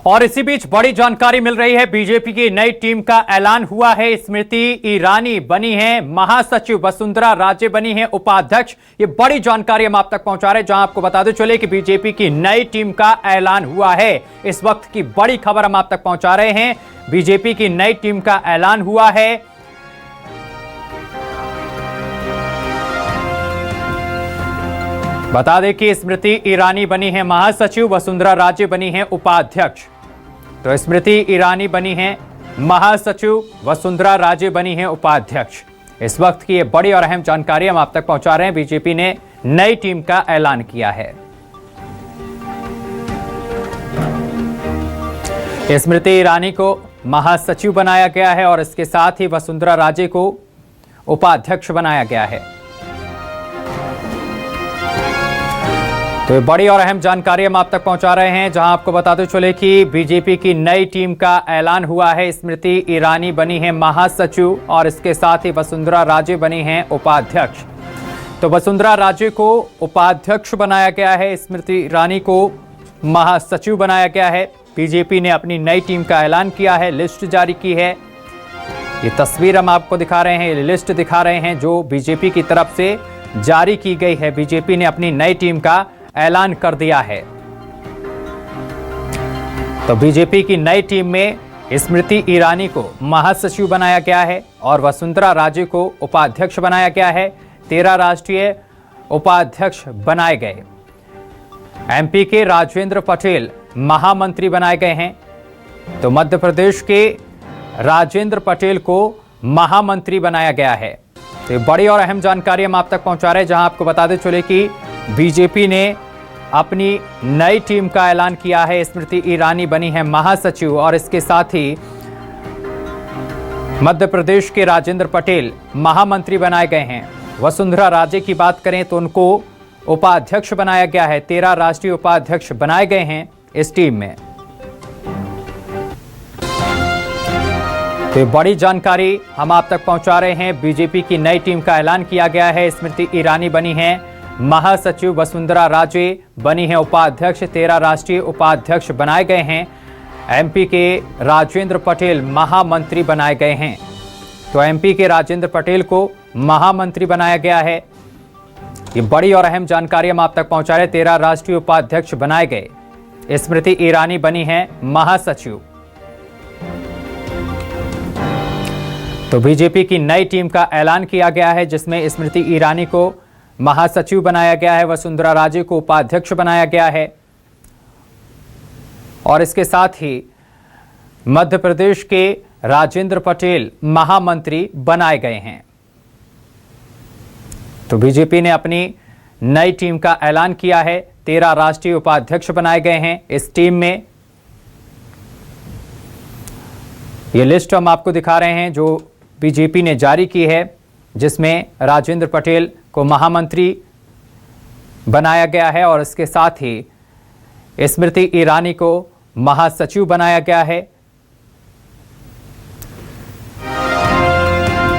और इसी बीच बड़ी जानकारी मिल रही है, बीजेपी की नई टीम का ऐलान हुआ है। स्मृति ईरानी बनी है महासचिव, वसुंधरा राजे बनी है उपाध्यक्ष। ये बड़ी जानकारी हम आप तक पहुंचा रहे हैं, जहां आपको बताते चले कि बीजेपी की नई टीम का ऐलान हुआ है। इस वक्त की बड़ी खबर हम आप तक पहुंचा रहे हैं, बीजेपी की नई टीम का ऐलान हुआ है। बता दें कि स्मृति ईरानी बनी है महासचिव, वसुंधरा राजे बनी है उपाध्यक्ष। तो स्मृति ईरानी बनी है महासचिव, वसुंधरा राजे बनी है उपाध्यक्ष। इस वक्त की ये बड़ी और अहम जानकारी हम आप तक पहुंचा रहे हैं। बीजेपी ने नई टीम का ऐलान किया है। स्मृति ईरानी को महासचिव बनाया गया है और इसके साथ ही वसुंधरा राजे को उपाध्यक्ष बनाया गया है। तो ये बड़ी और अहम जानकारी हम आप तक पहुंचा रहे हैं, जहां आपको बताते चले कि बीजेपी की नई टीम का ऐलान हुआ है। स्मृति ईरानी बनी है महासचिव और इसके साथ ही वसुंधरा राजे बनी हैं उपाध्यक्ष। तो वसुंधरा राजे को उपाध्यक्ष बनाया गया है, स्मृति ईरानी को महासचिव बनाया गया है। बीजेपी ने अपनी नई टीम का ऐलान किया है, लिस्ट जारी की है। ये तस्वीर हम आपको दिखा रहे हैं, ये लिस्ट दिखा रहे हैं जो बीजेपी की तरफ से जारी की गई है। बीजेपी ने अपनी नई टीम का ऐलान कर दिया है। तो बीजेपी की नई टीम में स्मृति ईरानी को महासचिव बनाया गया है और वसुंधरा राजे को उपाध्यक्ष बनाया गया है। 13 राष्ट्रीय उपाध्यक्ष बनाए गए। एमपी के राजेंद्र पटेल महामंत्री बनाए गए हैं। तो मध्य प्रदेश के राजेंद्र पटेल को महामंत्री बनाया गया है। तो ये बड़ी और अहम जानकारी हम आप तक पहुंचा रहे हैं, जहां आपको बताते चले कि बीजेपी ने अपनी नई टीम का ऐलान किया है। स्मृति ईरानी बनी है महासचिव और इसके साथ ही मध्य प्रदेश के राजेंद्र पटेल महामंत्री बनाए गए हैं। वसुंधरा राजे की बात करें तो उनको उपाध्यक्ष बनाया गया है। 13 राष्ट्रीय उपाध्यक्ष बनाए गए हैं इस टीम में। तो बड़ी जानकारी हम आप तक पहुंचा रहे हैं। बीजेपी की नई टीम का ऐलान किया गया है। स्मृति ईरानी बनी है महासचिव, वसुंधरा राजे बनी है उपाध्यक्ष। 13 राष्ट्रीय उपाध्यक्ष बनाए गए हैं। एमपी के राजेंद्र पटेल महामंत्री बनाए गए हैं। तो एमपी के राजेंद्र पटेल को महामंत्री बनाया गया है। ये बड़ी और अहम जानकारी हम आप तक पहुंचा रहे। 13 राष्ट्रीय उपाध्यक्ष बनाए गए। स्मृति ईरानी बनी है महासचिव। तो बीजेपी की नई टीम का ऐलान किया गया है, जिसमें स्मृति ईरानी को महासचिव बनाया गया है, वसुंधरा राजे को उपाध्यक्ष बनाया गया है और इसके साथ ही मध्य प्रदेश के राजेंद्र पटेल महामंत्री बनाए गए हैं। तो बीजेपी ने अपनी नई टीम का ऐलान किया है। 13 राष्ट्रीय उपाध्यक्ष बनाए गए हैं इस टीम में। ये लिस्ट हम आपको दिखा रहे हैं जो बीजेपी ने जारी की है, जिसमें राजेंद्र पटेल को महामंत्री बनाया गया है और इसके साथ ही स्मृति ईरानी को महासचिव बनाया गया है।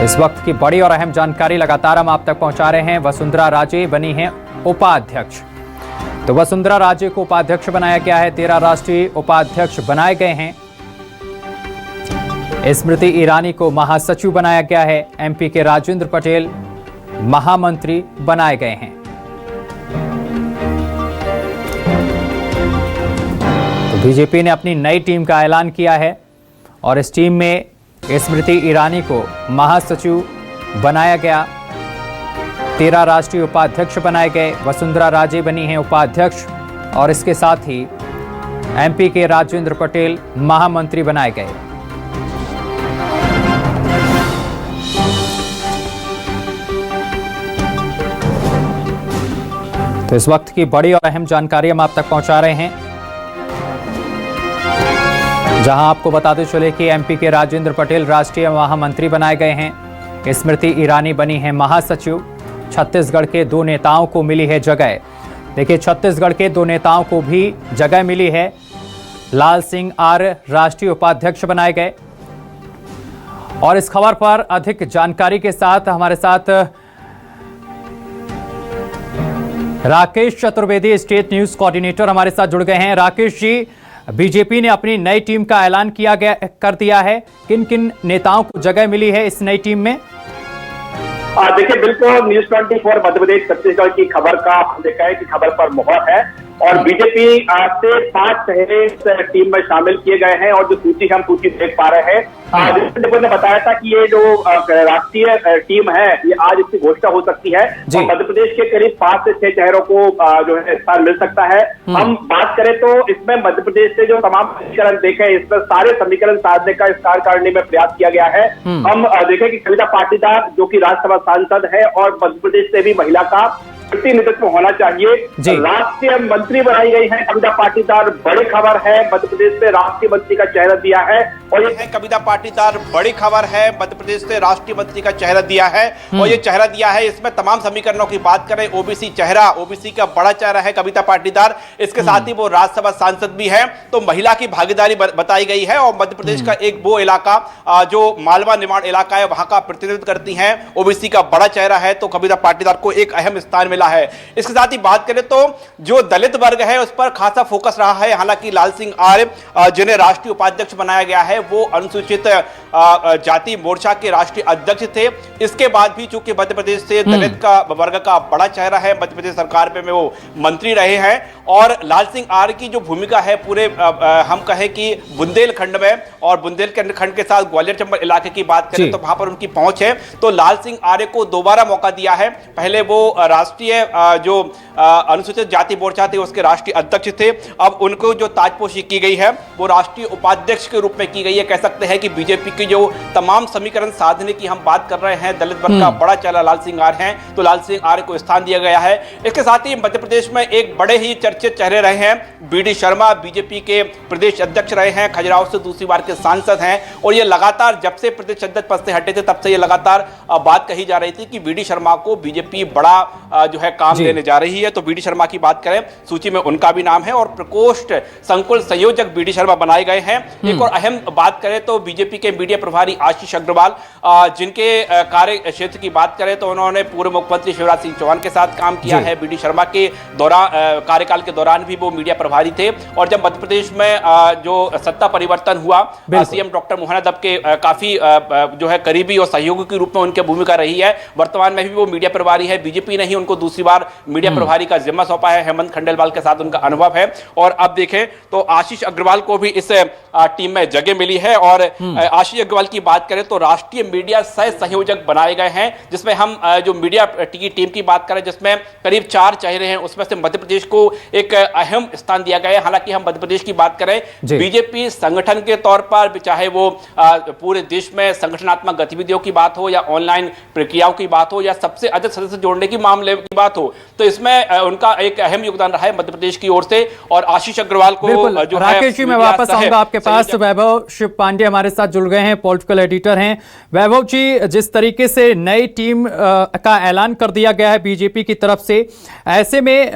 इस वक्त की बड़ी और अहम जानकारी लगातार हम आप तक पहुंचा रहे हैं। वसुंधरा राजे बनी हैं उपाध्यक्ष। तो वसुंधरा राजे को उपाध्यक्ष बनाया गया है। 13 राष्ट्रीय उपाध्यक्ष बनाए गए हैं। स्मृति ईरानी को महासचिव बनाया गया है। एमपी के राजेंद्र पटेल महामंत्री बनाए गए हैं। तो बीजेपी ने अपनी नई टीम का ऐलान किया है और इस टीम में स्मृति ईरानी को महासचिव बनाया गया। 13 राष्ट्रीय उपाध्यक्ष बनाए गए। वसुंधरा राजे बनी हैं उपाध्यक्ष और इसके साथ ही एमपी के राजेंद्र पटेल महामंत्री बनाए गए। तो इस वक्त की बड़ी और अहम जानकारी हम आप तक पहुंचा रहे हैं, जहां आपको बताते चले कि एमपी के राजेंद्र पटेल राष्ट्रीय महामंत्री बनाए गए हैं। स्मृति ईरानी बनी है महासचिव। छत्तीसगढ़ के 2 नेताओं को मिली है जगह। देखिए, छत्तीसगढ़ के 2 नेताओं को भी जगह मिली है। लाल सिंह आर्य राष्ट्रीय उपाध्यक्ष बनाए गए और इस खबर पर अधिक जानकारी के साथ हमारे साथ Rakesh Chaturvedi, state news coordinator, हमारे साथ जुड़ गए हैं। राकेश जी, बीजेपी ने अपनी नई टीम का ऐलान कर दिया है। किन किन नेताओं को जगह मिली है इस नई टीम में? देखिए, बिल्कुल न्यूज़ 24 मध्य प्रदेश छत्तीसगढ़ की खबर का हम देखा है कि खबर पर मुहर है और बीजेपी से 5 चेहरे इस टीम में शामिल किए गए हैं और जो सूची हम सूची देख पा रहे हैं। ने बताया था कि ये जो राष्ट्रीय टीम है ये आज इसकी घोषणा हो सकती है और मध्य प्रदेश के करीब 5 से 6 चेहरों को जो है स्थान मिल सकता है। हम बात करें तो इसमें मध्य प्रदेश से जो तमाम समीकरण देखे, इसमें सारे समीकरण साधने का इस कार्यकारिणी में प्रयास किया गया है। हम देखें कि कविता पाटीदार जो कि राज्यसभा सांसद है और मध्य प्रदेश से भी महिला का प्रतिनिधित्व होना चाहिए, राष्ट्रीय मंत्री बनाई गई है कविता पाटीदार। बड़ी खबर है, मध्य प्रदेश से राष्ट्रीय मंत्री का चेहरा दिया है और ये कविता पाटीदार बड़ी खबर है, मध्य प्रदेश से राष्ट्रीय मंत्री का चेहरा दिया है और ये चेहरा दिया है। इसमें तमाम समीकरणों की बात करें, ओबीसी चेहरा, ओबीसी का बड़ा चेहरा है कविता पाटीदार। इसके साथ ही वो राज्यसभा सांसद भी है, तो महिला की भागीदारी बताई गई है और मध्य प्रदेश का एक वो इलाका जो मालवा निमाड़ इलाका है वहां का प्रतिनिधित्व करती है। ओबीसी का बड़ा चेहरा है तो कविता पाटीदार को एक अहम स्थान मिला है। इसके साथ ही बात करें तो जो दलित वर्ग है उस पर खासा फोकस रहा है। हालांकि लाल सिंह आर्य जिन्हें राष्ट्रीय उपाध्यक्ष बनाया गया है वो अनुसूचित जाति मोर्चा के राष्ट्रीय अध्यक्ष थे। इसके बाद भी चूंकि मध्य प्रदेश से दलित का वर्ग का बड़ा चेहरा है, मध्य प्रदेश सरकार में वो मंत्री रहे हैं और लाल सिंह आर्य की जो भूमिका है पूरे हम कहें कि बुंदेलखंड में और बुंदेलखंड के साथ ग्वालियर चंबल इलाके की बात करें तो वहां पर उनकी पहुंच है। तो लाल सिंह आर्य को दोबारा मौका दिया है। पहले वो राष्ट्रीय जो अनुसूचित जाति मोर्चा थे उसके राष्ट्रीय अध्यक्ष थे, अब उनको जो ताजपोशी की गई है वो राष्ट्रीय उपाध्यक्ष के रूप में की गई है। कह सकते हैं कि बीजेपी की जो तमाम समीकरण साधने की हम बात कर रहे हैं, दलित वर्ग का बड़ा चेहरा लाल सिंह आर्य हैं, तो लाल सिंह आर्य को स्थान दिया गया है। इसके साथ ही मध्य प्रदेश में एक बड़े ही चर्चित चेहरे रहे हैं बीडी शर्मा, बीजेपी के प्रदेश अध्यक्ष रहे हैं, खजुराहो से दूसरी बार के सांसद हैं और ये लगातार जब से प्रदेश अध्यक्ष पद से हटे थे तब से ये लगातार बात कही जा रही थी कि बीडी शर्मा को बीजेपी बड़ा जो है काम देने जा रही है। तो बीडी शर्मा की बात करें, सूची में उनका भी नाम है और प्रकोष्ठ संकुल संयोजक बीडी शर्मा बनाए गए हैं। एक और अहम बात करें तो बीजेपी के मीडिया प्रभारी आशीष अग्रवाल, जिनके कार्य क्षेत्र की बात करें तो उन्होंने पूर्व मुख्यमंत्री शिवराज सिंह चौहान के साथ काम किया है। बीडी शर्मा के कार्यकाल के दौरान भी वो मीडिया प्रभारी थे और जब मध्य प्रदेश में जो सत्ता परिवर्तन हुआ, सीएम डॉक्टर मोहन यादव के काफी जो है करीबी और सहयोगी के रूप में उनकी भूमिका रही है। वर्तमान में भी वो मीडिया प्रभारी है। बीजेपी ने ही उनको दूसरी बार मीडिया प्रभारी का जिम्मा सौंपा है। हेमंत खंडेलवाल के साथ उनका अनुभव है और अब देखें तो आशीष अग्रवाल को भी इस टीम में जगह मिली है। और आशीष अग्रवाल की बात करें तो राष्ट्रीय मीडिया सह संयोजक बनाए गए हैं, जिसमें हम जो मीडिया की टीम की बात करें जिसमें करीब 4 चेहरे हैं, उसमें से मध्य प्रदेश को एक अहम स्थान दिया गया है। हालांकि हम मध्य प्रदेश की बात करें, बीजेपी संगठन के तौर पर चाहे वो पूरे देश में संगठनात्मक गतिविधियों की बात हो या ऑनलाइन प्रक्रियाओं की बात हो या सबसे अधिक सदस्य जोड़ने की मामले की बात हो, तो इसमें उनका एक अहम योगदान रहा है मध्य प्रदेश की ओर से। और आशीष अग्रवाल को जो राकेश जी, मैं वापस आऊंगा आपके पास। वैभव शिव पांडे हमारे साथ जुड़ गए हैं, पॉलिटिकल एडिटर हैं। वैभव जी, जिस तरीके से नई टीम का ऐलान कर दिया गया है बीजेपी की तरफ से, ऐसे में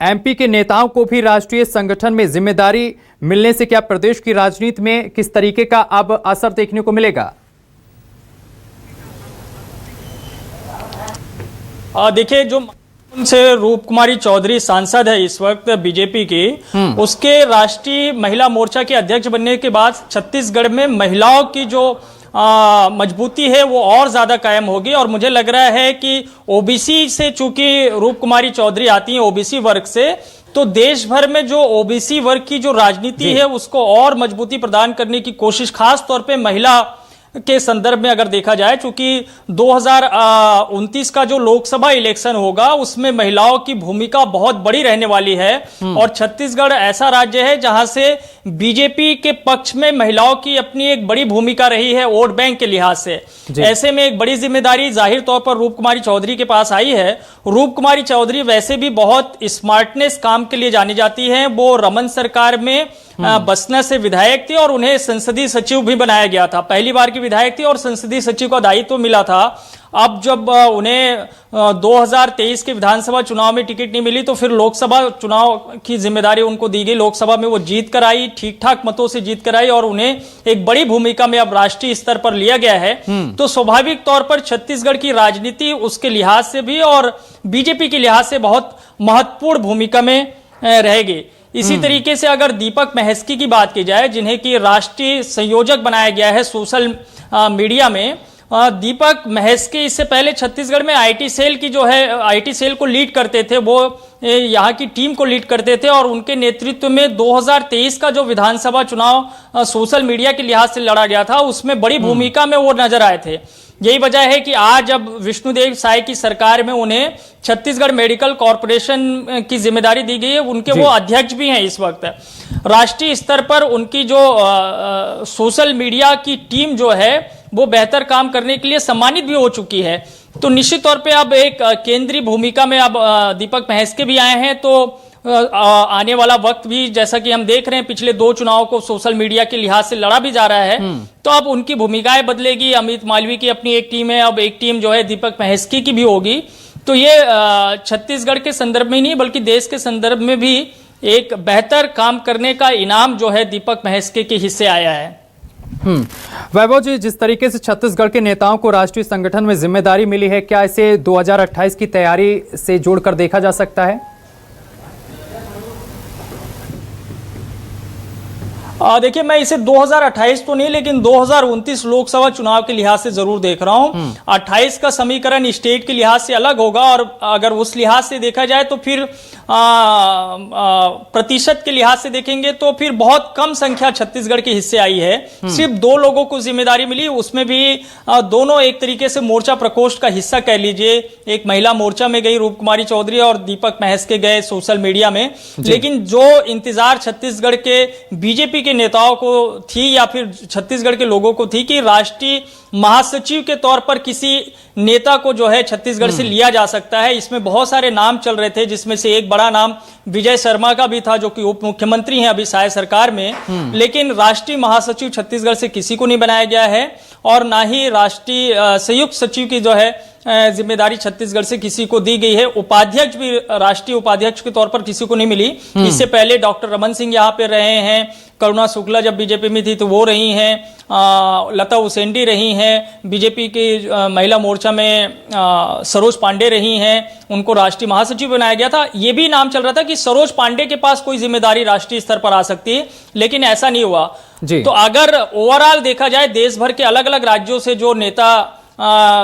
एमपी के नेताओं को भी राष्ट्रीय संगठन में जिम्मेदारी मिलने से क्या प्रदेश की राजनीति में किस तरीके का अब असर देखने को मिलेगा? देखिए, जो से रूप कुमारी चौधरी सांसद है इस वक्त बीजेपी की, उसके राष्ट्रीय महिला मोर्चा के अध्यक्ष बनने के बाद छत्तीसगढ़ में महिलाओं की जो मजबूती है वो और ज्यादा कायम होगी। और मुझे लग रहा है कि ओबीसी से, चूंकि रूप कुमारी चौधरी आती हैं ओबीसी वर्ग से, तो देश भर में जो ओबीसी वर्ग की जो राजनीति है उसको और मजबूती प्रदान करने की कोशिश खास तौर पे महिला के संदर्भ में अगर देखा जाए, चूंकि 2029 का जो लोकसभा इलेक्शन होगा उसमें महिलाओं की भूमिका बहुत बड़ी रहने वाली है। और छत्तीसगढ़ ऐसा राज्य है जहां से बीजेपी के पक्ष में महिलाओं की अपनी एक बड़ी भूमिका रही है वोट बैंक के लिहाज से। ऐसे में एक बड़ी जिम्मेदारी जाहिर तौर पर रूप कुमारी चौधरी के पास आई है। रूप कुमारी चौधरी वैसे भी बहुत स्मार्टनेस काम के लिए जानी जाती है। वो रमन सरकार में बसना से विधायक थी और उन्हें संसदीय सचिव भी बनाया गया था। पहली बार की विधायक थी और संसदीय सचिव का दायित्व मिला था। अब जब उन्हें 2023 के विधानसभा चुनाव में टिकट नहीं मिली तो फिर लोकसभा चुनाव की जिम्मेदारी उनको दी गई। लोकसभा में वो जीत कर आई, ठीक ठाक मतों से जीत कर आई और उन्हें एक बड़ी भूमिका में अब राष्ट्रीय स्तर पर लिया गया है। तो स्वाभाविक तौर पर छत्तीसगढ़ की राजनीति उसके लिहाज से भी और बीजेपी के लिहाज से बहुत महत्वपूर्ण भूमिका में रहेगी। इसी तरीके से अगर दीपक महेश्वरी की बात की जाए, जिन्हें कि राष्ट्रीय संयोजक बनाया गया है सोशल मीडिया में, दीपक महेश्वरी इससे पहले छत्तीसगढ़ में आईटी सेल की जो है आईटी सेल को लीड करते थे, वो यहाँ की टीम को लीड करते थे और उनके नेतृत्व में 2023 का जो विधानसभा चुनाव सोशल मीडिया के लिहाज से लड़ा गया था, उसमें बड़ी भूमिका में वो नजर आए थे। यही वजह है कि आज अब विष्णुदेव साय की सरकार में उन्हें छत्तीसगढ़ मेडिकल कॉरपोरेशन की जिम्मेदारी दी गई है, उनके वो अध्यक्ष भी हैं इस वक्त। राष्ट्रीय स्तर पर उनकी जो सोशल मीडिया की टीम जो है वो बेहतर काम करने के लिए सम्मानित भी हो चुकी है। तो निश्चित तौर पे अब एक केंद्रीय भूमिका में अब दीपक महेश्वरी भी आए हैं। तो आने वाला वक्त भी, जैसा कि हम देख रहे हैं, पिछले 2 चुनाव को सोशल मीडिया के लिहाज से लड़ा भी जा रहा है, तो अब उनकी भूमिकाएं बदलेगी। अमित मालवीय की अपनी एक टीम है, अब एक टीम जो है दीपक महेश्वरी की भी होगी। तो ये छत्तीसगढ़ के संदर्भ में नहीं बल्कि देश के संदर्भ में भी एक बेहतर काम करने का इनाम जो है दीपक महेश्वरी के हिस्से आया है। वैभव जी, जिस तरीके से छत्तीसगढ़ के नेताओं को राष्ट्रीय संगठन में जिम्मेदारी मिली है, क्या इसे 2028 की तैयारी से जोड़कर देखा जा सकता है? देखिए, मैं इसे 2028 तो नहीं लेकिन 2029 लोकसभा चुनाव के लिहाज से जरूर देख रहा हूं। 28 का समीकरण स्टेट के लिहाज से अलग होगा और अगर उस लिहाज से देखा जाए तो फिर प्रतिशत के लिहाज से देखेंगे तो फिर बहुत कम संख्या छत्तीसगढ़ के हिस्से आई है। सिर्फ 2 लोगों को जिम्मेदारी मिली, उसमें भी दोनों एक तरीके से मोर्चा प्रकोष्ठ का हिस्सा कह लीजिए। एक महिला मोर्चा में गई रूप कुमारी चौधरी और दीपक महेश्वरी गए सोशल मीडिया में। लेकिन जो इंतजार छत्तीसगढ़ के बीजेपी के नेताओं को थी या फिर छत्तीसगढ़ के लोगों को थी कि राष्ट्रीय महासचिव के तौर पर किसी नेता को जो है छत्तीसगढ़ से लिया जा सकता है, इसमें बहुत सारे नाम चल रहे थे, जिसमें से एक बड़ा नाम विजय शर्मा का भी था जो कि उप मुख्यमंत्री हैं अभी साय सरकार में। लेकिन राष्ट्रीय महासचिव छत्तीसगढ़ से किसी को नहीं बनाया गया है और ना ही राष्ट्रीय संयुक्त सचिव की जो है जिम्मेदारी छत्तीसगढ़ से किसी को दी गई है। उपाध्यक्ष भी राष्ट्रीय उपाध्यक्ष के तौर पर किसी को नहीं मिली। इससे पहले डॉक्टर रमन सिंह यहाँ पे रहे हैं, करुणा शुक्ला जब बीजेपी में थी तो वो रही हैं, लता उसेंडी रही हैं, बीजेपी की महिला मोर्चा में सरोज पांडे रही हैं, उनको राष्ट्रीय महासचिव बनाया गया था। ये भी नाम चल रहा था कि सरोज पांडे के पास कोई जिम्मेदारी राष्ट्रीय स्तर पर आ सकती है, लेकिन ऐसा नहीं हुआ जी। तो अगर ओवरऑल देखा जाए देश भर के अलग अलग राज्यों से जो नेता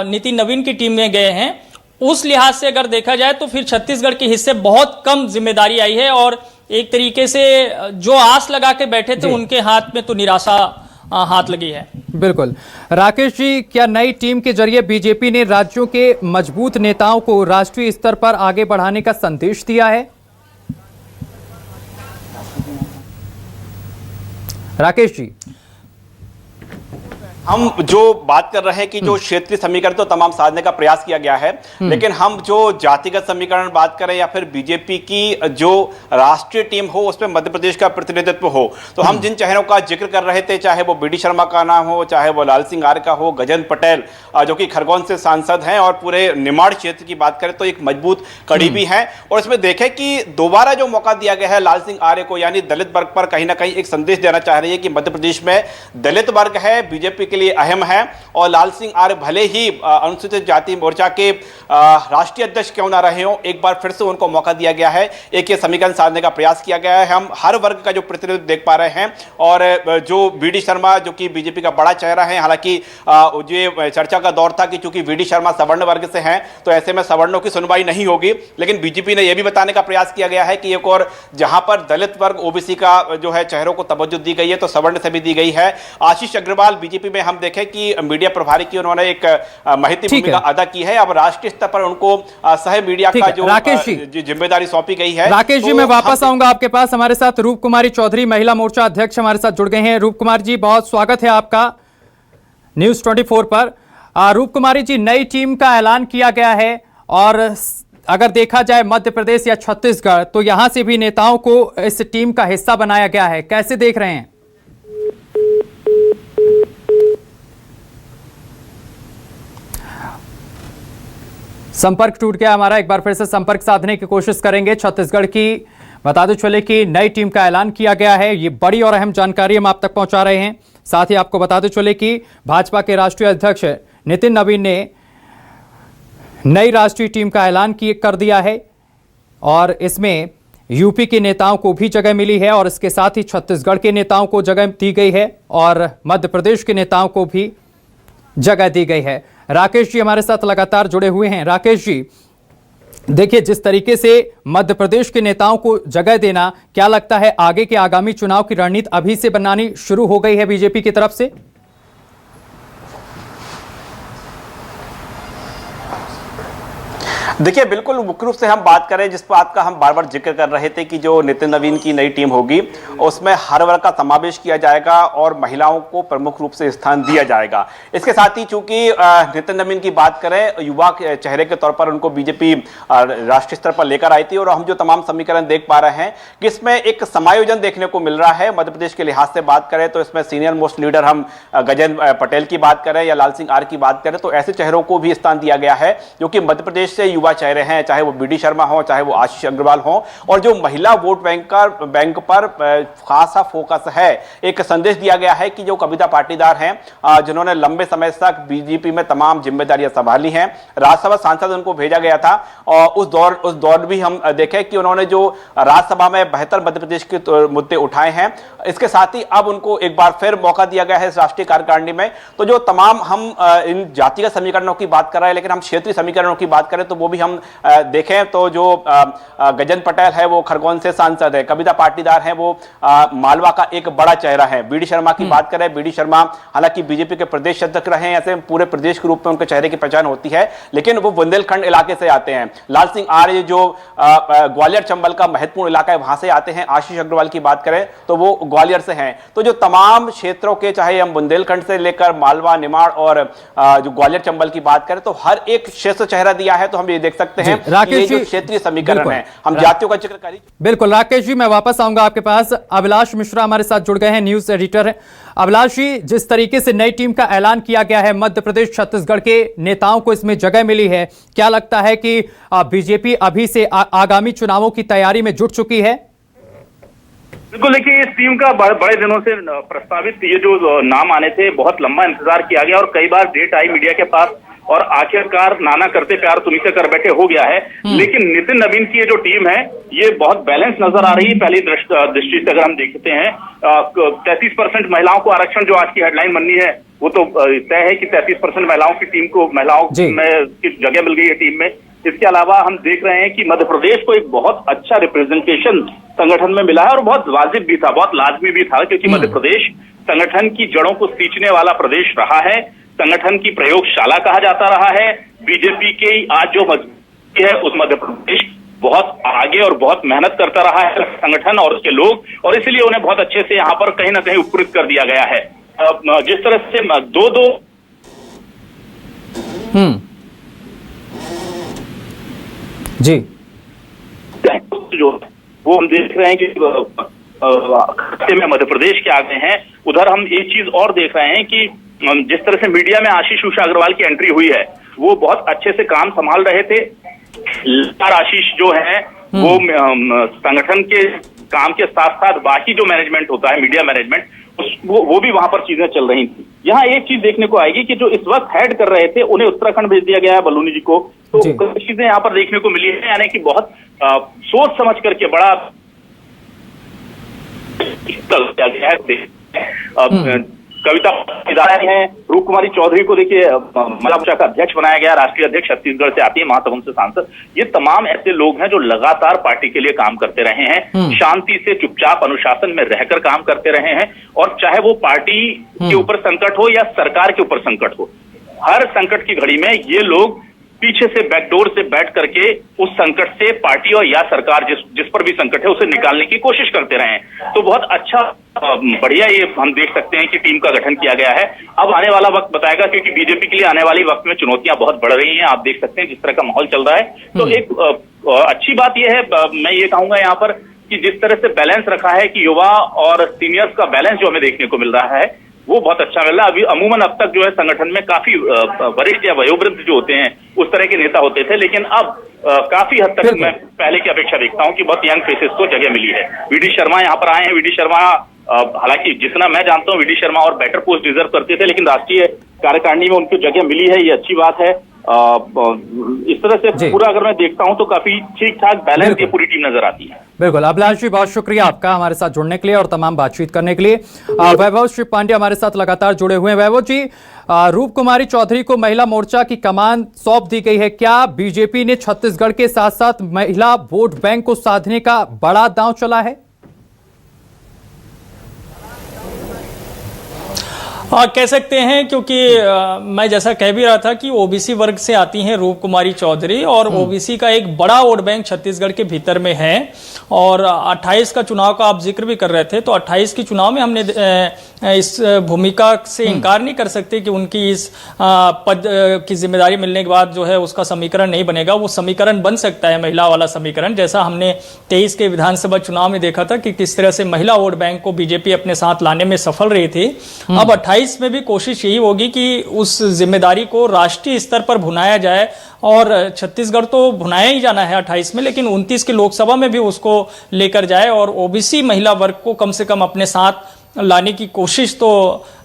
नितिन नवीन की टीम में गए हैं, उस लिहाज से अगर देखा जाए तो फिर छत्तीसगढ़ के हिस्से बहुत कम जिम्मेदारी आई है और एक तरीके से जो आस लगा के बैठे थे उनके हाथ में तो निराशा हाथ लगी है। बिल्कुल। राकेश जी, क्या नई टीम के जरिए बीजेपी ने राज्यों के मजबूत नेताओं को राष्ट्रीय स्तर पर आगे बढ़ाने का संदेश दिया है? राकेश जी, हम जो बात कर रहे हैं कि जो क्षेत्रीय समीकरण तो तमाम साधने का प्रयास किया गया है, लेकिन हम जो जातिगत समीकरण बात करें या फिर बीजेपी की जो राष्ट्रीय टीम हो उसमें मध्य प्रदेश का प्रतिनिधित्व हो, तो हम जिन चेहरों का जिक्र कर रहे थे, चाहे वो बीडी शर्मा का नाम हो, चाहे वो लाल सिंह आर्य का हो, गजेंद्र पटेल जो कि खरगोन से सांसद हैं, और पूरे निमाड़ क्षेत्र की बात करें तो एक मजबूत कड़ी भी है। और इसमें देखें कि दोबारा जो मौका दिया गया है लाल सिंह आर्य को, यानी दलित वर्ग पर कहीं ना कहीं एक संदेश देना चाह रही है कि मध्य प्रदेश में दलित वर्ग है, बीजेपी के लिए अहम है। और लाल सिंह आर्य भले ही अनुसूचित जाति मोर्चा के राष्ट्रीय अध्यक्ष क्यों ना रहे हो, एक बार फिर से उनको मौका दिया गया है, एक ये समीकरण साधने का प्रयास किया गया है। हम हर वर्ग का जो प्रतिनिधित्व देख पा रहे हैं और जो बीडी शर्मा जो कि बीजेपी का बड़ा चेहरा है, हालांकि जो चर्चा का दौर था कि चूंकि बीडी शर्मा सवर्ण वर्ग से हैं तो ऐसे में सवर्णों की सुनवाई नहीं होगी, लेकिन बीजेपी ने यह भी बताने का प्रयास किया गया है कि एक और जहां पर दलित वर्ग ओबीसी का जो है चेहरों को तवज्जो दी गई है तो सवर्ण से भी दी गई है। आशीष अग्रवाल बीजेपी में हम देखें कि मीडिया प्रभारी की उन्होंने एक महती भूमिका अदा की है। अब राष्ट्रीय स्तर पर उनको सह मीडिया का जो जिम्मेदारी सौंपी गई है। राकेश जी, मैं वापस आऊंगा आपके पास। हमारे साथ रूप कुमारी चौधरी, महिला मोर्चा अध्यक्ष, हमारे साथ जुड़ गए हैं। रूप कुमार जी, बहुत स्वागत है आपका न्यूज 24 पर। रूप कुमारी जी, नई टीम का ऐलान किया गया है और अगर देखा जाए मध्य प्रदेश या छत्तीसगढ़ तो यहां से भी नेताओं को इस टीम का हिस्सा बनाया गया है, कैसे देख रहे हैं? संपर्क टूट गया हमारा, एक बार फिर से संपर्क साधने की कोशिश करेंगे। छत्तीसगढ़ की बताते चले कि नई टीम का ऐलान किया गया है, ये बड़ी और अहम जानकारी हम आप तक पहुंचा रहे हैं। साथ ही आपको बताते चले कि भाजपा के राष्ट्रीय अध्यक्ष नितिन नवीन ने नई राष्ट्रीय टीम का ऐलान कर दिया है और इसमें यूपी के नेताओं को भी जगह मिली है और इसके साथ ही छत्तीसगढ़ के नेताओं को जगह दी गई है और मध्य प्रदेश के नेताओं को भी जगह दी गई है। राकेश जी हमारे साथ लगातार जुड़े हुए हैं। राकेश जी, देखिए, जिस तरीके से मध्य प्रदेश के नेताओं को जगह देना, क्या लगता है आगे के आगामी चुनाव की रणनीति अभी से बनानी शुरू हो गई है बीजेपी की तरफ से? देखिए, बिल्कुल मुख्य रूप से हम बात करें जिस बात का हम बार बार जिक्र कर रहे थे कि जो नितिन नवीन की नई टीम होगी उसमें हर वर्ग का समावेश किया जाएगा और महिलाओं को प्रमुख रूप से स्थान दिया जाएगा। इसके साथ ही चूंकि नितिन नवीन की बात करें, युवा चेहरे के तौर पर उनको बीजेपी राष्ट्रीय स्तर पर लेकर आई थी और हम जो तमाम समीकरण देख पा रहे हैं कि इसमें एक समायोजन देखने को मिल रहा है। मध्य प्रदेश के लिहाज से बात करें तो इसमें सीनियर मोस्ट लीडर हम गजेंद्र पटेल की बात करें या लाल सिंह आर की बात करें तो ऐसे चेहरों को भी स्थान दिया गया है जो कि मध्य प्रदेश से युवा चेहरे हैं, चाहे वो बीडी शर्मा हो, चाहे वो आशीष अग्रवाल हो। और जो महिला वोट बैंक पर खासा फोकस है, एक संदेश दिया गया है कि जो कविता पाटीदार हैं जिन्होंने लंबे समय तक बीजेपी में तमाम जिम्मेदारियां संभाली हैं, राज्यसभा सांसद उनको भेजा गया था और उस दौर भी हम देखें कि उन्होंने जो राज्यसभा में बेहतर मध्य प्रदेश के मुद्दे उठाए हैं। इसके साथ ही अब उनको एक बार फिर मौका दिया गया है इस राष्ट्रीय कार्यकारिणी में। तो जो तमाम हम इन जातिगत समीकरणों की बात कर रहे हैं, लेकिन हम क्षेत्रीय समीकरणों की बात करें तो वो भी हम देखें तो जो गजेंद्र पटेल है वो खरगोन से सांसद है, कविता पाटीदार है वो मालवा का एक बड़ा चेहरा है। बीडी शर्मा की बात करें, बीडी शर्मा हालांकि बीजेपी के प्रदेश अध्यक्ष रहे हैं, ऐसे पूरे प्रदेश के रूप में उनके चेहरे की पहचान होती है, लेकिन वो बुंदेलखंड इलाके से आते हैं। लाल सिंह आर्य जो ग्वालियर चंबल का महत्वपूर्ण इलाका है वहां से आते हैं। आशीष अग्रवाल की बात करें तो वो ग्वालियर से हैं। तो जो तमाम क्षेत्रों के, चाहे हम बुंदेलखंड से लेकर मालवा, निमाड़ और जो ग्वालियर चंबल की बात करें तो हर एक क्षेत्र चेहरा दिया है। तो हम ये देख सकते हैं राकेश जी, क्षेत्रीय समीकरण है, हम जातियों का जिक्र करें। बिल्कुल राकेश जी, मैं वापस आऊंगा आपके पास। अभिलाष मिश्रा हमारे साथ जुड़ गए हैं, न्यूज एडिटर हैं। अभिलाष जी, जिस तरीके से नई टीम का ऐलान किया गया है, मध्य प्रदेश छत्तीसगढ़ के नेताओं को इसमें जगह मिली है, क्या लगता है कि बीजेपी अभी से आगामी चुनावों की तैयारी में जुट चुकी है? बिल्कुल, देखिए, इस टीम का बड़े दिनों से प्रस्तावित ये जो नाम आने थे, बहुत लंबा इंतजार किया गया और कई बार डेट आई मीडिया के पास और आखिरकार नाना करते प्यार तुम्हीं से कर बैठे हो गया है। लेकिन नितिन नवीन की ये जो टीम है ये बहुत बैलेंस नजर आ रही है। पहली दृष्टि से अगर हम देखते हैं 33% महिलाओं को आरक्षण, जो आज की हेडलाइन बननी है वो तो तय है कि 33% महिलाओं की टीम को, महिलाओं में जगह मिल गई है टीम में। इसके अलावा हम देख रहे हैं कि मध्य प्रदेश को एक बहुत अच्छा रिप्रेजेंटेशन संगठन में मिला है और बहुत वाजिब भी था, बहुत लाजमी भी था, क्योंकि मध्य प्रदेश संगठन की जड़ों को सींचने वाला प्रदेश रहा है, संगठन की प्रयोगशाला कहा जाता रहा है। बीजेपी के आज जो मजबूती है उस मध्य प्रदेश बहुत आगे और बहुत मेहनत करता रहा है संगठन और उसके लोग, और इसीलिए उन्हें बहुत अच्छे से यहाँ पर कहीं ना कहीं उपकृत कर दिया गया है। जिस तरह से दो जी जो वो हम देख रहे हैं कि खाते में मध्य प्रदेश के आगे हैं। उधर हम एक चीज और देख रहे हैं कि जिस तरह से मीडिया में आशीष उषा अग्रवाल की एंट्री हुई है वो बहुत अच्छे से काम संभाल रहे थे। आशीष जो है वो संगठन के काम के साथ साथ बाकी जो मैनेजमेंट होता है, मीडिया मैनेजमेंट, वो भी वहां पर चीजें चल रही थी। यहाँ एक चीज देखने को आएगी कि जो इस वक्त हेड कर रहे थे उन्हें उत्तराखंड भेज दिया गया है, बलूनी जी को। तो कुछ चीजें यहाँ पर देखने को मिली है, यानी कि बहुत सोच समझ करके बड़ा गया है। कविता पाटीदार हैं, रूप कुमारी चौधरी को देखिए महिला मोर्चा का अध्यक्ष बनाया गया, राष्ट्रीय अध्यक्ष, छत्तीसगढ़ से आती है, महासमुंद से सांसद। ये तमाम ऐसे लोग हैं जो लगातार पार्टी के लिए काम करते रहे हैं, शांति से चुपचाप अनुशासन में रहकर काम करते रहे हैं, और चाहे वो पार्टी के ऊपर संकट हो या सरकार के ऊपर संकट हो, हर संकट की घड़ी में ये लोग पीछे से बैकडोर से बैठ करके उस संकट से पार्टी और या सरकार जिस पर भी संकट है उसे निकालने की कोशिश करते रहे। तो बहुत अच्छा, बढ़िया ये हम देख सकते हैं कि टीम का गठन किया गया है। अब आने वाला वक्त बताएगा, क्योंकि बीजेपी के लिए आने वाले वक्त में चुनौतियां बहुत बढ़ रही हैं। आप देख सकते हैं जिस तरह का माहौल चल रहा है। तो एक अच्छी बात यह है, मैं ये कहूंगा यहाँ पर कि जिस तरह से बैलेंस रखा है कि युवा और सीनियर्स का बैलेंस जो हमें देखने को मिल रहा है वो बहुत अच्छा मिल रहा है। अभी अमूमन अब तक जो है संगठन में काफी वरिष्ठ या वयोवृद्ध जो होते हैं उस तरह के नेता होते थे, लेकिन अब काफी हद तक मैं पहले की अपेक्षा देखता हूं कि बहुत यंग फेसेस को जगह मिली है। वीडी शर्मा यहाँ पर आए हैं। वीडी शर्मा हालांकि जितना मैं जानता हूं वीडी शर्मा और बेटर पोस्ट डिजर्व करते थे, लेकिन राष्ट्रीय कार्यकारिणी में उनको जगह मिली है, ये अच्छी बात है। इस तरह से पूरा अगर मैं देखता हूं तो काफी ठीक ठाक बैलेंस ये पूरी टीम नजर आती है। बिल्कुल अभिलाष जी, बहुत शुक्रिया आपका हमारे साथ जुड़ने के लिए और तमाम बातचीत करने के लिए। वैभव श्री पांडे हमारे साथ लगातार जुड़े हुए हैं। वैभव जी, रूप कुमारी चौधरी को महिला मोर्चा की कमान सौंप दी गई है, क्या बीजेपी ने छत्तीसगढ़ के साथ साथ महिला वोट बैंक को साधने का बड़ा दांव चला है? कह सकते हैं, क्योंकि मैं जैसा कह भी रहा था कि ओबीसी वर्ग से आती हैं रूप कुमारी चौधरी, और ओबीसी का एक बड़ा वोट बैंक छत्तीसगढ़ के भीतर में है। और 28 का चुनाव का आप जिक्र भी कर रहे थे, तो 28 के चुनाव में हमने इस भूमिका से इनकार नहीं कर सकते कि उनकी इस पद की जिम्मेदारी मिलने के बाद जो है उसका समीकरण नहीं बनेगा। वो समीकरण बन सकता है, महिला वाला समीकरण, जैसा हमने 23 के विधानसभा चुनाव में देखा था कि किस तरह से महिला वोट बैंक को बीजेपी अपने साथ लाने में सफल रही थी। अब 28 में भी कोशिश यही होगी कि उस जिम्मेदारी को राष्ट्रीय स्तर पर भुनाया जाए, और छत्तीसगढ़ तो भुनाया ही जाना है 28 में, लेकिन 29 के लोकसभा में भी उसको लेकर जाए और ओबीसी महिला वर्ग को कम से कम अपने साथ लाने की कोशिश तो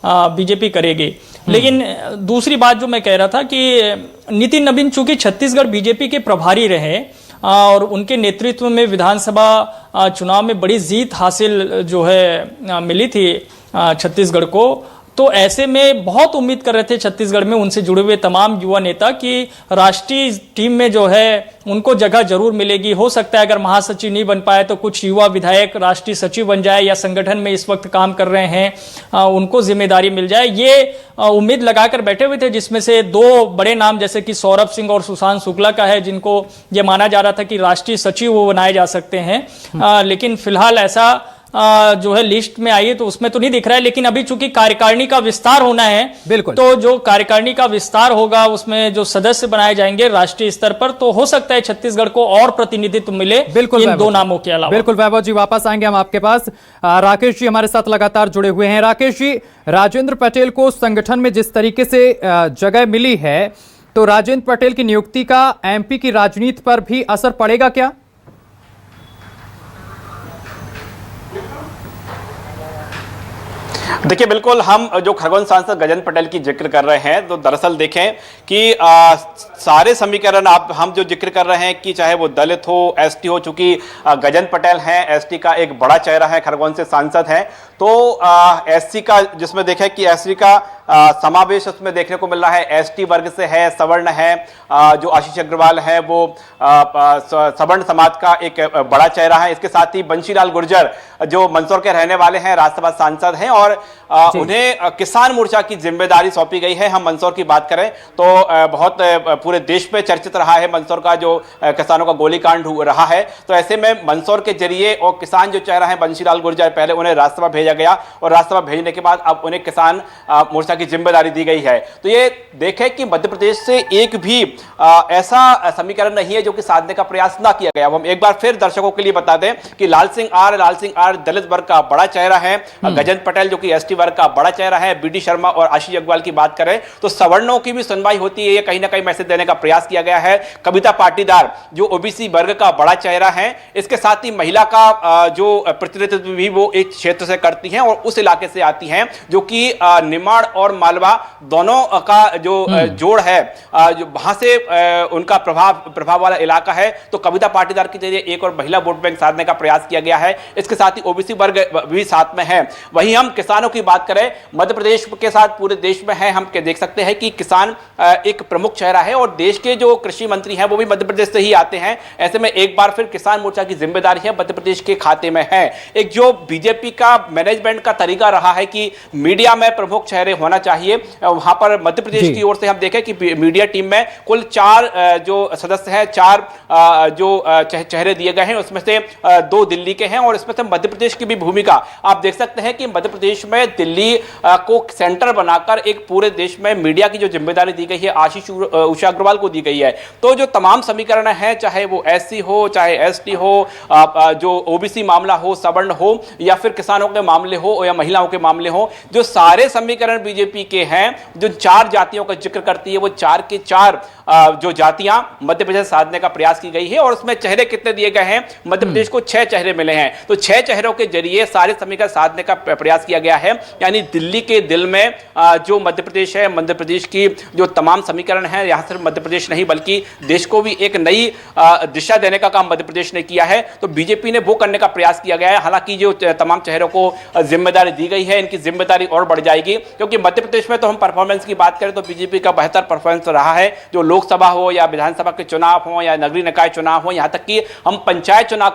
बीजेपी करेगी। लेकिन दूसरी बात जो मैं कह रहा था कि नितिन नवीन चूंकि छत्तीसगढ़ बीजेपी के प्रभारी रहे और उनके नेतृत्व में विधानसभा चुनाव में बड़ी जीत हासिल जो है मिली थी छत्तीसगढ़ को, तो ऐसे में बहुत उम्मीद कर रहे थे छत्तीसगढ़ में उनसे जुड़े हुए तमाम युवा नेता कि राष्ट्रीय टीम में जो है उनको जगह जरूर मिलेगी। हो सकता है अगर महासचिव नहीं बन पाए तो कुछ युवा विधायक राष्ट्रीय सचिव बन जाए, या संगठन में इस वक्त काम कर रहे हैं उनको जिम्मेदारी मिल जाए, ये उम्मीद लगाकर बैठे हुए थे। जिसमें से दो बड़े नाम जैसे कि सौरभ सिंह और सुशांत शुक्ला का है, जिनको ये माना जा रहा था कि राष्ट्रीय सचिव वो बनाए जा सकते हैं। लेकिन फिलहाल ऐसा जो है लिस्ट में आई है तो उसमें तो नहीं दिख रहा है। लेकिन अभी चूंकि कार्यकारिणी का विस्तार होना है, बिल्कुल, तो जो कार्यकारिणी का विस्तार होगा उसमें जो सदस्य बनाए जाएंगे राष्ट्रीय स्तर पर, तो हो सकता है छत्तीसगढ़ को और प्रतिनिधित्व मिले इन दो नामों के अलावा। बिल्कुल वैभव जी, वापस आएंगे हम आपके पास। राकेश जी हमारे साथ लगातार जुड़े हुए हैं। राकेश जी, राजेंद्र पटेल को संगठन में जिस तरीके से जगह मिली है, तो राजेंद्र पटेल की नियुक्ति का एमपी की राजनीति पर भी असर पड़ेगा क्या? देखिए, बिल्कुल हम जो खरगोन सांसद गजेंद्र पटेल की जिक्र कर रहे हैं, तो दरअसल देखें कि सारे समीकरण हम जो जिक्र कर रहे हैं कि चाहे वो दलित हो, एसटी हो, चूंकि गजेंद्र पटेल हैं, एसटी का एक बड़ा चेहरा है, खरगोन से सांसद हैं, तो एससी का जिसमें देखें कि एससी का समावेश उसमें देखने को मिल रहा है, एसटी वर्ग से है, सवर्ण है, जो आशीष अग्रवाल है वो सवर्ण समाज का एक बड़ा चेहरा है। इसके साथ ही बंशीलाल गुर्जर जो मंदसौर के रहने वाले हैं, राज्यसभा सांसद हैं, और उन्हें किसान मोर्चा की जिम्मेदारी सौंपी गई है। हम मंदसौर की बात करें तो बहुत पूरे देश में चर्चित रहा है मंदसौर का जो किसानों का गोलीकांड रहा है, तो ऐसे में मंदसौर के जरिए और किसान जो चेहरा है बंशीलाल गुर्जर, पहले उन्हें राज्यसभा भेजा गया और राज्यसभा भेजने के बाद अब उन्हें किसान मोर्चा की जिम्मेदारी दी गई है। तो ये देखें कि मध्य प्रदेश से एक भी ऐसा समीकरण नहीं है जो कि साधने का प्रयास ना किया गया। हम एक बार फिर दर्शकों के लिए बता दें कि लाल सिंह आर दलित वर्ग का बड़ा चेहरा है, गजेंद्र पटेल जो कि एसटी वर्ग का बड़ा चेहरा है, बीडी शर्मा और आशीष अग्रवाल की बात करें तो सवर्णों की भी सुनवाई होती है, ये कहीं ना कहीं मैसेज देने का प्रयास किया गया है। कविता पाटीदार जो ओबीसी वर्ग का बड़ा चेहरा है, इसके साथ ही महिला का जो प्रतिनिधित्व भी वो एक क्षेत्र से करती हैं और उस इलाके से आती हैं जो कि निमाड़ और मालवा दोनों का जो जोड़ है, जो वहां से उनका प्रभाव वाला इलाका है। तो कविता पाटीदार के जरिए एक और महिला वोट बैंक साधने का प्रयास किया गया है। इसके साथ ही ओबीसी वर्ग भी साथ में है। वहीं हम किसानों की बात करें, मध्य प्रदेश के साथ पूरे देश में है, हम देख सकते हैं कि किसान एक प्रमुख चेहरा है और देश के जो कृषि मंत्री हैं वो भी मध्य प्रदेश से ही आते हैं। ऐसे में एक बार फिर किसान मोर्चा की जिम्मेदारी है मध्य प्रदेश के खाते में है। एक जो बीजेपी का मैनेजमेंट का तरीका रहा है कि मीडिया में प्रमुख चेहरे होना चाहिए, वहां पर मध्य प्रदेश की ओर से हम देखें कि मीडिया टीम में कुल 4 जो सदस्य हैं, 4 जो चेहरे दिए गए हैं, उसमें से 2 दिल्ली के हैं और इसमें से मध्य प्रदेश की भी भूमिका आप देख सकते हैं कि मध्य प्रदेश में दिल्ली को सेंटर बनाकर एक पूरे देश में मीडिया की जो जिम्मेदारी दी गई है आशीष उषा अग्रवाल को दी गई है। तो जो तमाम समीकरण हैं, चाहे वो एससी हो, चाहे एसटी हो, जो ओबीसी मामला हो, सवर्ण हो, या फिर किसानों के मामले हो या महिलाओं के मामले हो, जो सारे समीकरण बीजेपी बीजेपी के हैं जो 4 जातियों का जिक्र करती है, वो 4 के 4 जो जातियां मध्य प्रदेश साधने का प्रयास की गई है। और उसमें चेहरे कितने दिए गए हैं? मध्य प्रदेश को 6 चेहरे मिले हैं। तो 6 चेहरों के जरिए सारे समीकरण साधने का प्रयास किया गया है। यानी दिल्ली के दिल में जो मध्य प्रदेश है, मध्य प्रदेश की जो तमाम समीकरण है, यहां सिर्फ मध्य प्रदेश नहीं बल्कि देश को भी एक नई दिशा देने का काम मध्य प्रदेश ने किया है। तो बीजेपी ने वो करने का प्रयास किया गया है। हालांकि जो तमाम चेहरों को जिम्मेदारी दी गई है, इनकी जिम्मेदारी और बढ़ जाएगी, क्योंकि मध्य प्रदेश में तो हम परफॉर्मेंस की बात करें तो बीजेपी का बेहतर परफॉर्मेंस रहा है। जो लोकसभा हो या विधानसभा के चुनाव हो या नगरीय निकाय चुनाव हो, यहां तक कि हम पंचायत चुनाव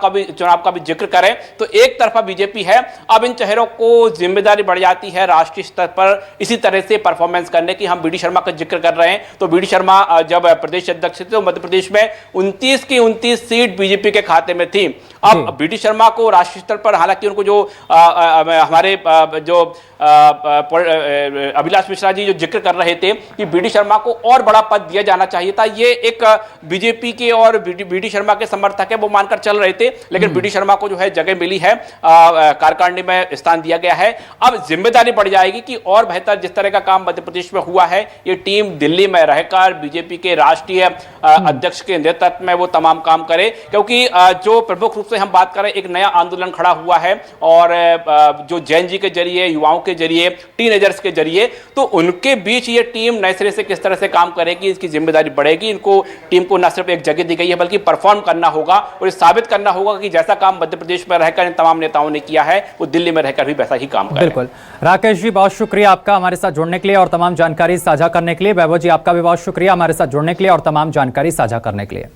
का भी जिक्र करें तो एक तरफा बीजेपी है। अब इन चेहरों को जिम्मेदारी बढ़ जाती है राष्ट्रीय स्तर पर इसी तरह से परफॉर्मेंस करने की। हम बीडी शर्मा का जिक्र कर रहे हैं, तो बीडी शर्मा जब प्रदेश अध्यक्ष थे तो मध्य प्रदेश में 29 की 29 सीट बीजेपी के खाते में थी। अब बीडी शर्मा को राष्ट्रीय स्तर पर, हालांकि उनको जो हमारे जो अभिलाष मिश्रा जी जो जिक्र कर रहे थे कि बीडी शर्मा को और बड़ा पद दिया जाना चाहिए था, ये एक बीजेपी के और बीडी शर्मा के समर्थक है वो मानकर चल रहे थे। लेकिन बीडी शर्मा को जो है जगह मिली है, कार्यकारिणी में स्थान दिया गया है। अब जिम्मेदारी बढ़ जाएगी कि और बेहतर जिस तरह का काम मध्य प्रदेश में हुआ है, ये टीम दिल्ली में रहकर बीजेपी के राष्ट्रीय अध्यक्ष के नेतृत्व में वो तमाम काम करे। क्योंकि जो प्रमुख रूप से हम बात करें, एक नया आंदोलन खड़ा हुआ है और जो जैन जी के जरिए, युवाओं के जरिए, टीनेजर्स के जरिए, तो उनके बीच ये टीम नए सिरे से किस तरह से काम करेगी, इसकी जिम्मेदारी बढ़ेगी। इनको टीम को न सिर्फ एक जगह दी गई है बल्कि परफॉर्म करना होगा और साबित करना होगा कि जैसा काम मध्य प्रदेश में रहकर इन तमाम नेताओं ने किया है वो दिल्ली में रहकर भी वैसा ही काम करें। बिल्कुल। राकेश जी, बहुत शुक्रिया आपका हमारे साथ जुड़ने के लिए और तमाम जानकारी साझा करने के लिए। वैभव जी, आपका भी बहुत शुक्रिया हमारे साथ जुड़ने के लिए और तमाम जानकारी साझा करने के लिए।